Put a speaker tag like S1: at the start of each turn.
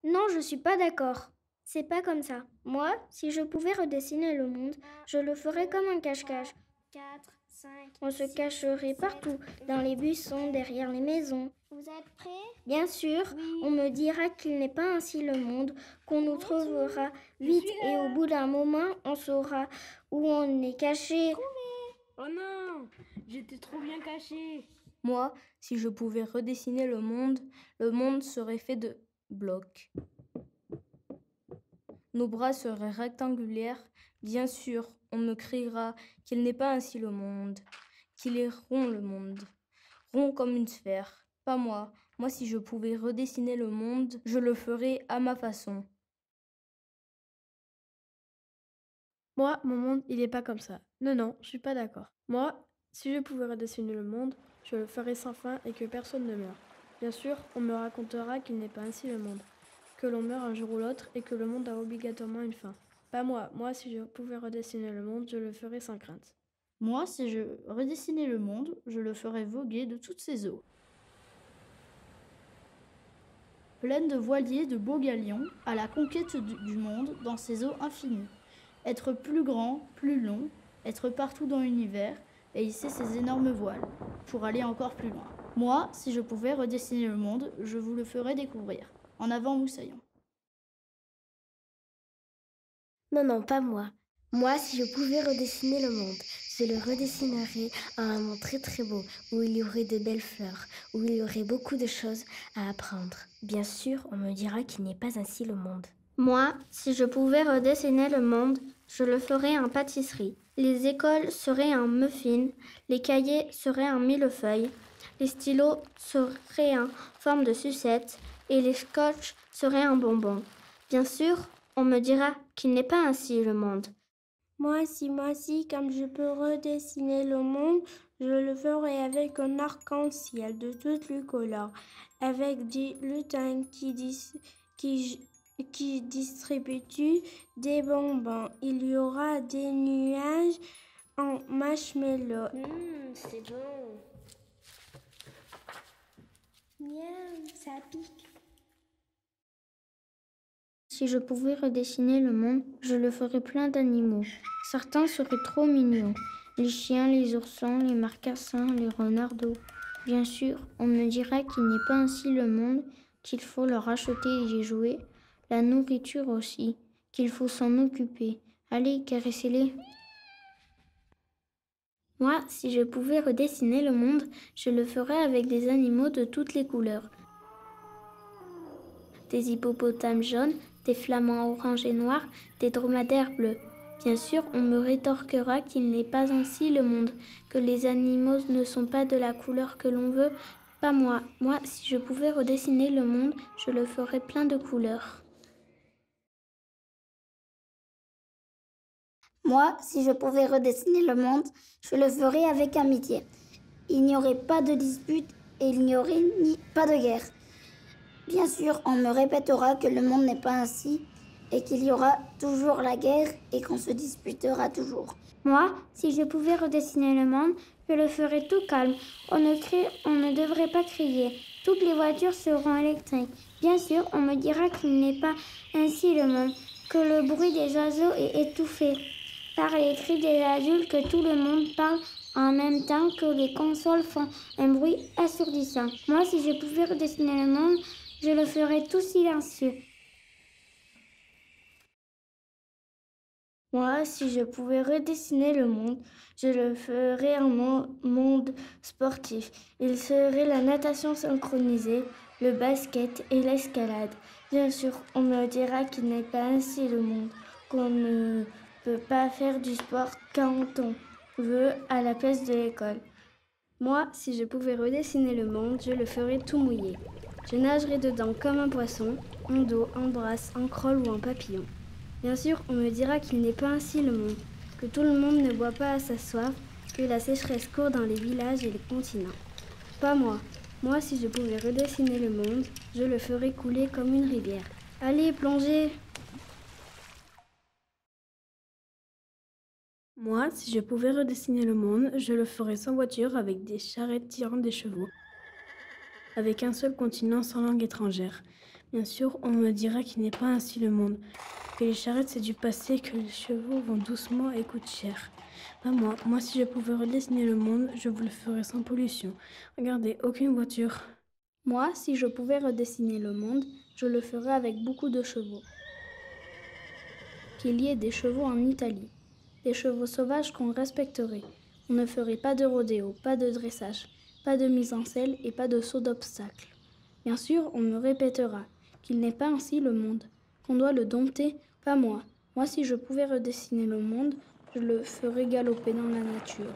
S1: Non, je suis pas d'accord. C'est pas comme ça. Moi, si je pouvais redessiner le monde, je le ferais comme un cache-cache. 4, 5, on se cacherait partout, dans les buissons, derrière les maisons. Vous êtes prêts? Bien sûr, oui. On me dira qu'il n'est pas ainsi le monde, qu'on nous trouvera vite et au bout d'un moment, on saura où on est caché.
S2: Oh non, j'étais trop bien caché.
S3: Moi, si je pouvais redessiner le monde serait fait de blocs. Nos bras seraient rectangulaires. Bien sûr, on me criera qu'il n'est pas ainsi le monde, qu'il est rond le monde, rond comme une sphère. Pas moi. Moi, si je pouvais redessiner le monde, je le ferais à ma façon.
S4: Moi, mon monde, il n'est pas comme ça. Non, non, je suis pas d'accord. Moi, si je pouvais redessiner le monde, je le ferais sans fin et que personne ne meure. Bien sûr, on me racontera qu'il n'est pas ainsi le monde, que l'on meurt un jour ou l'autre et que le monde a obligatoirement une fin. Pas moi. Moi, si je pouvais redessiner le monde, je le ferais sans crainte.
S5: Moi, si je redessinais le monde, je le ferais voguer de toutes ses eaux. Pleine de voiliers de beaux galions, à la conquête du monde dans ses eaux infinies. Être plus grand, plus long, être partout dans l'univers et hisser ses énormes voiles, pour aller encore plus loin. Moi, si je pouvais redessiner le monde, je vous le ferais découvrir. En avant, Moussaillon.
S1: Non, non, pas moi. Moi, si je pouvais redessiner le monde, je le redessinerais en un monde très très beau, où il y aurait de belles fleurs, où il y aurait beaucoup de choses à apprendre. Bien sûr, on me dira qu'il n'est pas ainsi le monde. Moi, si je pouvais redessiner le monde, je le ferais en pâtisserie. Les écoles seraient en muffins, les cahiers seraient en millefeuilles, les stylos seraient en forme de sucette et les scotch seraient en bonbons. Bien sûr, on me dira qu'il n'est pas ainsi le monde. Moi, si, comme je peux redessiner le monde, je le ferai avec un arc-en-ciel de toutes les couleurs, avec des lutins qui distribuent des bonbons. Il y aura des nuages en marshmallow. C'est bon. Miam, ça pique. Si je pouvais redessiner le monde, je le ferais plein d'animaux. Certains seraient trop mignons. Les chiens, les oursons, les marcassins, les renardeaux. Bien sûr, on me dira qu'il n'est pas ainsi le monde, qu'il faut leur acheter des jouets, la nourriture aussi, qu'il faut s'en occuper. Allez, caressez-les. Moi, si je pouvais redessiner le monde, je le ferais avec des animaux de toutes les couleurs. Des hippopotames jaunes, des flamants orange et noirs, des dromadaires bleus. Bien sûr, on me rétorquera qu'il n'est pas ainsi le monde, que les animaux ne sont pas de la couleur que l'on veut. Pas moi. Moi, si je pouvais redessiner le monde, je le ferais plein de couleurs.
S6: Moi, si je pouvais redessiner le monde, je le ferais avec amitié. Il n'y aurait pas de dispute et il n'y aurait pas de guerre. Bien sûr, on me répétera que le monde n'est pas ainsi et qu'il y aura toujours la guerre et qu'on se disputera toujours.
S1: Moi, si je pouvais redessiner le monde, je le ferais tout calme. On ne devrait pas crier. Toutes les voitures seront électriques. Bien sûr, on me dira qu'il n'est pas ainsi le monde, que le bruit des oiseaux est étouffé par les cris des adultes, que tout le monde parle en même temps, que les consoles font un bruit assourdissant. Moi, si je pouvais redessiner le monde, je le ferais tout silencieux. Moi, si je pouvais redessiner le monde, je le ferais un monde sportif. Il serait la natation synchronisée, le basket et l'escalade. Bien sûr, on me dira qu'il n'est pas ainsi le monde, qu'on ne peut pas faire du sport quand on veut à la place de l'école.
S4: Moi, si je pouvais redessiner le monde, je le ferais tout mouillé. Je nagerais dedans comme un poisson, en dos, en brasse, en crawl ou en papillon. Bien sûr, on me dira qu'il n'est pas ainsi le monde, que tout le monde ne boit pas à sa soif, que la sécheresse court dans les villages et les continents. Pas moi. Moi, si je pouvais redessiner le monde, je le ferais couler comme une rivière. Allez, plongez! Moi, si je pouvais redessiner le monde, je le ferais sans voiture avec des charrettes tirant des chevaux.
S7: avec un seul continent sans langue étrangère. Bien sûr, on me dira qu'il n'est pas ainsi le monde, que les charrettes c'est du passé, que les chevaux vont doucement et coûtent cher. Pas moi. Moi, si je pouvais redessiner le monde, je vous le ferais sans pollution. Regardez, aucune voiture.
S4: Moi, si je pouvais redessiner le monde, je le ferais avec beaucoup de chevaux. Qu'il y ait des chevaux en Italie, des chevaux sauvages qu'on respecterait. On ne ferait pas de rodéo, pas de dressage, pas de mise en selle et pas de saut d'obstacles. Bien sûr, on me répétera qu'il n'est pas ainsi le monde, qu'on doit le dompter, pas moi. Moi, si je pouvais redessiner le monde, je le ferais galoper dans la nature.